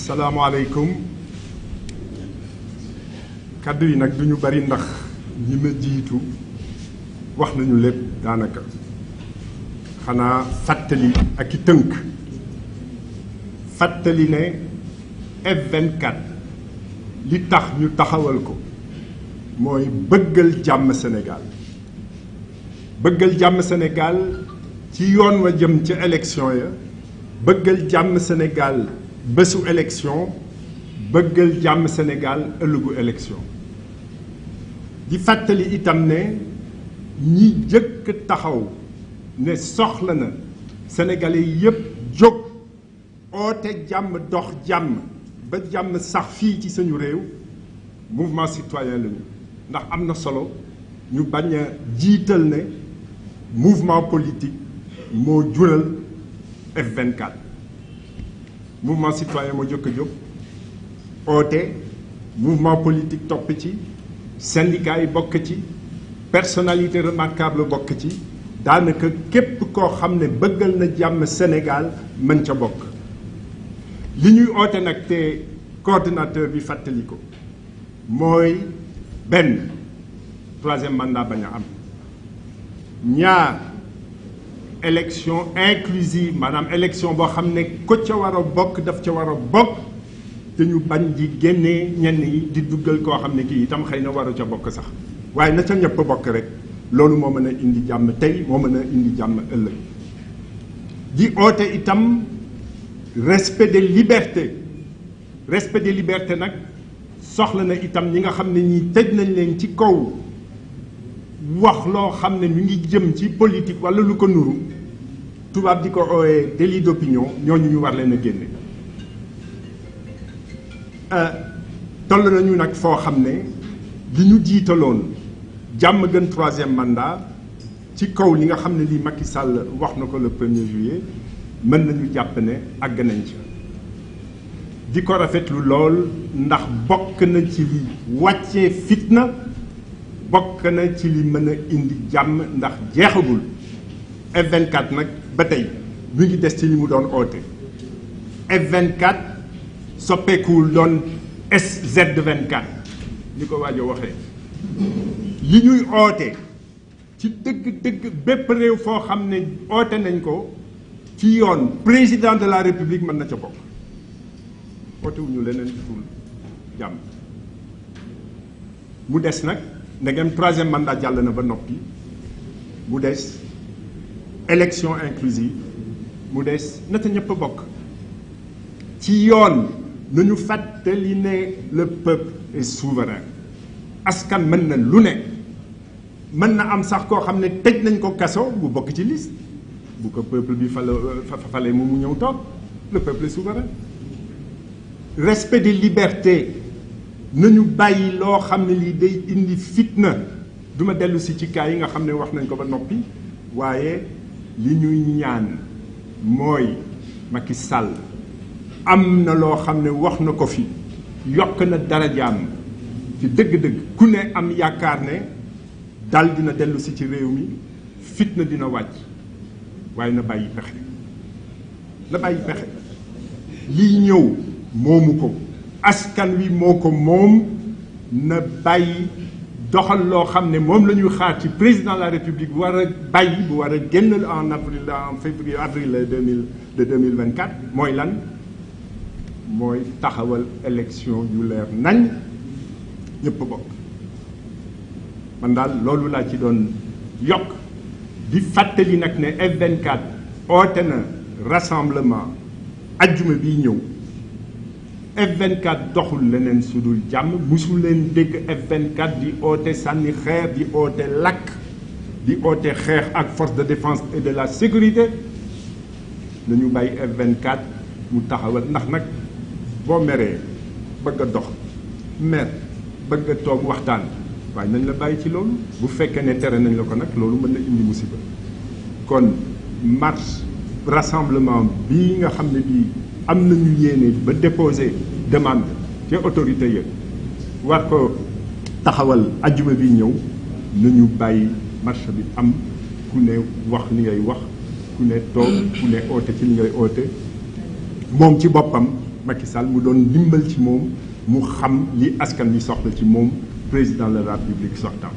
asalaamaaleykum kaddu yi nag du ñu bari ndax ñi ma jiitu wax nañu lépp daanaka xanaa fàttali ak i tënk fàttali ne F24 li tax ñu taxawal ko mooy bëggal jàmm Sénégal bëggal jàmm Sénégal ci yoon wa jëm ci élection ya bëggal jàmm Sénégal bésu élection bëggal jàmm Sénégal ëllëgu élection di fàttali itam ne ñi jëkk taxaw ne soxla na sénégalais yépp jóg oote jàmm dox jàmm ba jàmm sax fii ci suñu réew mouvement citoyen lañu ndax am na solo ñu bañ a jiital ne mouvement politique moo jural F24 mouvement citoyen moo jëkk a jóg oote mouvement politique topp ci syndicat yi bokk ci personnalité remarquable bokk ci daanaka képp koo xam ne bëggal na jàmm Sénégal mën ca bokk li ñuy oote nag te coordinateur bi fàttali ko mooy benn troisième mandat bañ a am ñaar élection inclusive maanaam élection boo xam ne ko ca war a bokk daf ca war a bokk te ñu bañ di génnee ñenn yi di duggal koo xam ne kii itam xëy na waru ca bokk sax waaye na ca ñëpp bokk rek loolu moo mën a indi jàmm tey moo mën a indi jàmm ëllëg di oote itam respect des libertés nag soxla na itam ñi nga xam ne ñi tëj nañ leen ci kaw wax loo xam ne mi ngi jëm ci politique walla lu ko nuru tubaab di ko ooyee délit d'opinion ñooñu ñu war leen a génne toll nañu nag foo xam ne li ñu jiitaloon jàmm gën troisième mandat ci kaw li nga xam ne lii Macky Sall wax na ko le 1er juillet mën nañu jàpp ne àgg nañ ci di ko rafetlu lool ndax bokk na ci li wàccee fitna bokk na ci li mën a indi jàmm ndax jeexagul F24 nag ba tey mu ngi des ci li mu doon oote F24 soppeekuwul doon SZ24 ni ko waajo waxee li ñuy oote ci dëgg-dëgg bépp réew foo xam ne oote nañ ko ci yoon président de la république mën na ca bokk oote wuñu leneen ful jàmm mu des nag ndegem troisième mandat jàll na ba noppi mu des élection inclusive mu des nata ñëpp a bokk ci yoon nañu fàttali ne le peuple est souverain askan mën na lu ne mën na am sax koo xam ne tëj nañ ko kaso bu bokk ci liste bu ko peuple bi fale mu ñëw toog le peuple est souverain respect des libertés nañu bàyyi loo xam ne lii day indi fitna duma dellu si ci cas yi nga xam ne wax nañ ko ba noppi waaye li ñuy ñaan mooy Macky Sall am na loo xam ne wax na ko fi yokk na darajaam ci dëgg-dëgg ku ne am yaakaar ne dal dina dellu si ci réew mi fitna dina wàcc waaye na bàyyi pexe lii ñëw moomu ko askan wi moo ko moom na bàyyi doxal loo xam ne moom la ñuy xaar ci président de la république bu war a bàyyi bu war a génn en février avril 2024 mooy lan mooy taxawal élection yu leer nañ ñëpp bokk man daal loolu laa ci doon yokk di fàttali nag ne F24 oote na rassemblement ajjuma bii ñëw F24 doxul leneen su dul jàmm musul leen dégg F24 di oote sànni xeer di oote lakk di oote xeex ak force de défense et de la sécurité nañu bàyyi F24 mu taxawal ndax nag boo meree bëgg a dox mer bëgg a toog waxtaan waaye nañ la bàyyi ci loolu bu fekkee ne tere nañ la ko nag loolu mën na indi musiba kon marche rassemblement bii nga xam ne bii am nañu yéene ba déposer demande ci autorité yi war ko taxawal ajjuma bi ñëw nañu bàyyi marche bi am ku ne wax li ngay wax ku ne toog ku ne oote ci li ngay oote moom ci boppam Macky Sall mu doon dimbal ci moom mu xam li askan wi soxla ci moom président de la République sortant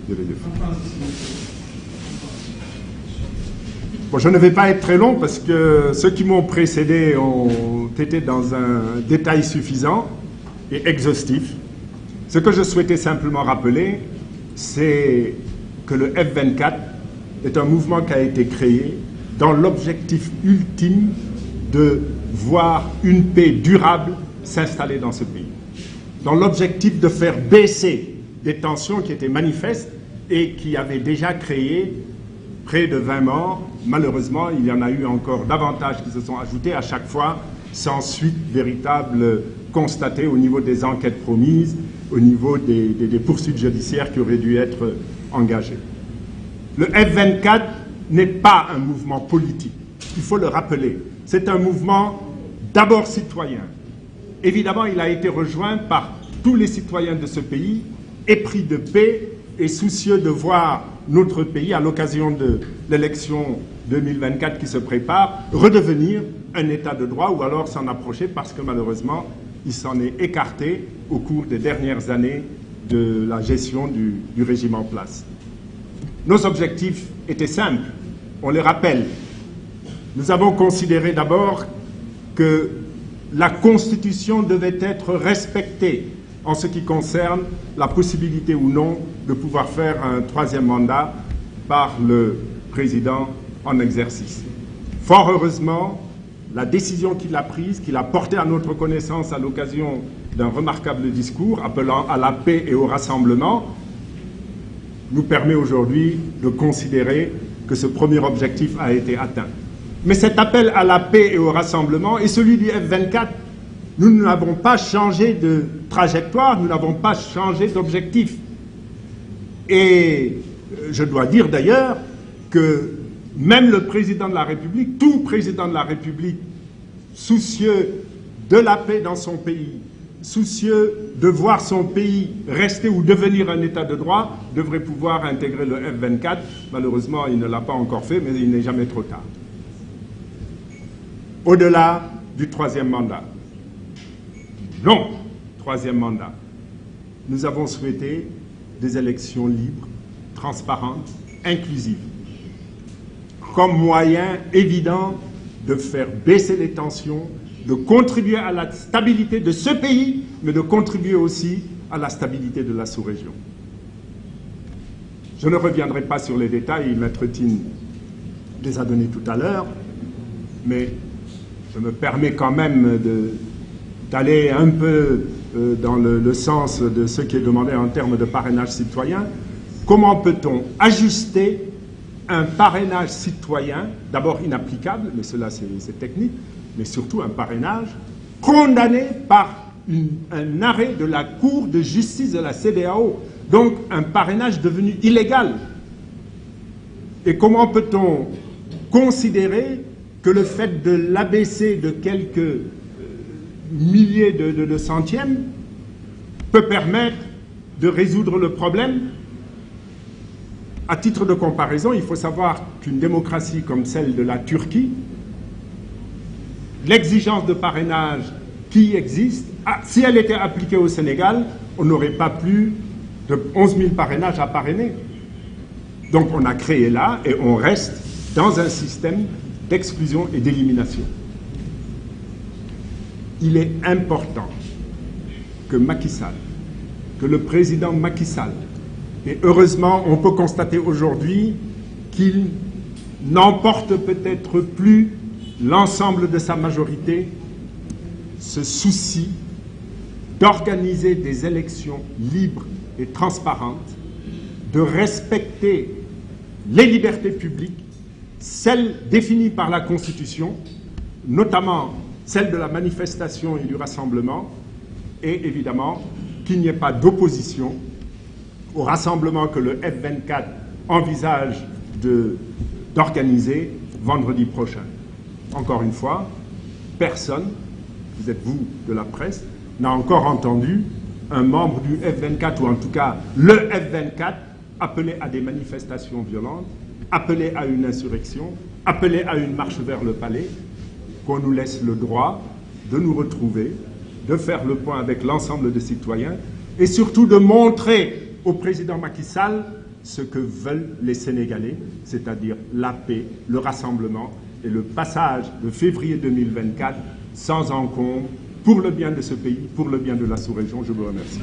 jërëjëf. Bon, je ne vais pas être très long parce que ceux qui m'ont précédé ont été dans un détail suffisant et exhaustif. Ce que je souhaitais simplement rappeler, c'est que le F24 est un mouvement qui a été créé dans l'objectif ultime de voir une paix durable s'installer dans ce pays. Dans l'objectif de faire baisser des tensions qui étaient manifestes et qui avaient déjà créé près de 20 morts. Malheureusement, il y en a eu encore davantage qui se sont ajoutés à chaque fois, sans suite véritable constatée au niveau des enquêtes promises, au niveau des poursuites judiciaires qui auraient dû être engagées. Le F24 n'est pas un mouvement politique, il faut le rappeler. C'est un mouvement d'abord citoyen. Évidemment, il a été rejoint par tous les citoyens de ce pays, épris de paix et soucieux de voir notre pays, à l'occasion de l'élection 2024 qui se prépare, redevenir un État de droit ou alors s'en approcher parce que malheureusement, il s'en est écarté au cours des dernières années de la gestion du régime en place. Nos objectifs étaient simples, on les rappelle. Nous avons considéré d'abord que la Constitution devait être respectée en ce qui concerne la possibilité ou non de pouvoir faire un troisième mandat par le président en exercice. Fort heureusement, la décision qu'il a prise, qu'il a portée à notre connaissance à l'occasion d'un remarquable discours appelant à la paix et au rassemblement, nous permet aujourd'hui de considérer que ce premier objectif a été atteint. Mais cet appel à la paix et au rassemblement est celui du F24. Nous n'avons pas changé de trajectoire, nous n'avons pas changé d'objectif. Et je dois dire d'ailleurs que même le président de la République, tout président de la République, soucieux de la paix dans son pays, soucieux de voir son pays rester ou devenir un État de droit, devrait pouvoir intégrer le F24. Malheureusement, il ne l'a pas encore fait, mais il n'est jamais trop tard. Au-delà du troisième mandat, non, troisième mandat, nous avons souhaité des élections libres, transparentes, inclusives, comme moyen évident de faire baisser les tensions, de contribuer à la stabilité de ce pays, mais de contribuer aussi à la stabilité de la sous-région. Je ne reviendrai pas sur les détails, Maître Tine les a donnés tout à l'heure, mais je me permets quand même d'aller un peu dans le sens de ce qui est demandé en termes de parrainage citoyen. Comment peut-on ajuster un parrainage citoyen, d'abord inapplicable, mais cela c'est technique, mais surtout un parrainage condamné par un arrêt de la Cour de justice de la CEDEAO, donc un parrainage devenu illégal. Et comment peut-on considérer que le fait de l'abaisser de quelques milliers de centièmes peut permettre de résoudre le problème? À titre de comparaison, il faut savoir qu'une démocratie comme celle de la Turquie, l'exigence de parrainage qui existe, si elle était appliquée au Sénégal, on n'aurait pas plus de 11 000 parrainages à parrainer. Donc on a créé là et on reste dans un système d'exclusion et d'élimination. Il est important que Macky Sall, que le président Macky Sall, et heureusement on peut constater aujourd'hui qu'il n'emporte peut-être plus l'ensemble de sa majorité, ce souci d'organiser des élections libres et transparentes, de respecter les libertés publiques, celles définies par la Constitution, notamment celle de la manifestation et du rassemblement, et évidemment qu'il n'y ait pas d'opposition au rassemblement que le F24 envisage d'organiser vendredi prochain. Encore une fois, personne, vous êtes vous de la presse, n'a encore entendu un membre du F24, ou en tout cas le F24, appelé à des manifestations violentes, appelé à une insurrection, appelé à une marche vers le palais, qu'on nous laisse le droit de nous retrouver, de faire le point avec l'ensemble des citoyens et surtout de montrer au président Macky Sall ce que veulent les Sénégalais, c'est-à-dire la paix, le rassemblement et le passage de février 2024 sans encombre pour le bien de ce pays, pour le bien de la sous-région. Je vous remercie.